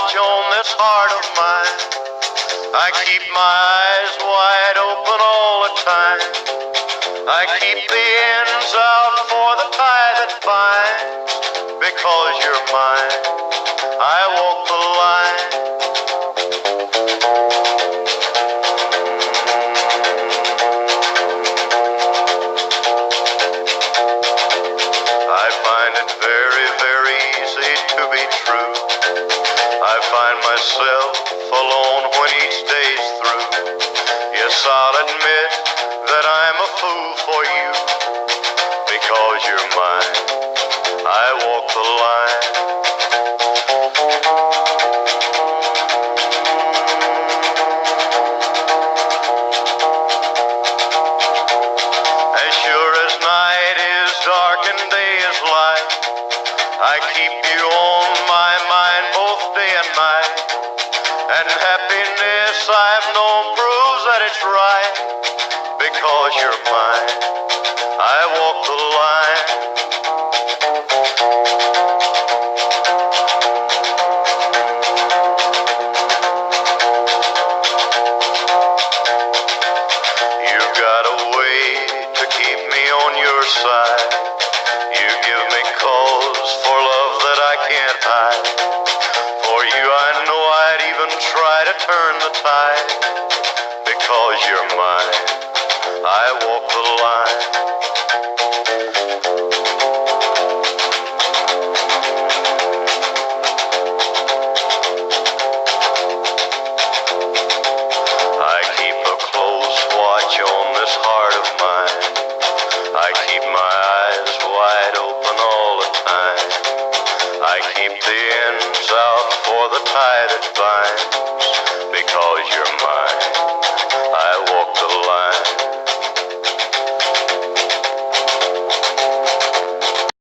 watch on this heart of mine. I keep my eyes wide open all the time. I keep the ends out for the tie that binds. Because you're mine, I walk the line. I find it very, very easy to be true. I find myself alone when each day's through. Yes, I'll admit that I'm a fool for you. Because you're mine, I walk the line. As sure as night is dark and day is light, I keep you on my mind both day and night. And happiness I've known proves that it's right. Because you're mine, I walk the line. You've got a way to keep me on your side. You give me cause for love that I can't hide. For you I know I'd even try to turn the tide. Because you're mine, I walk the line. I keep a close watch on this heart of mine. I keep my eyes wide open all the time. I keep the ends out for the tie that binds. Because you're mine,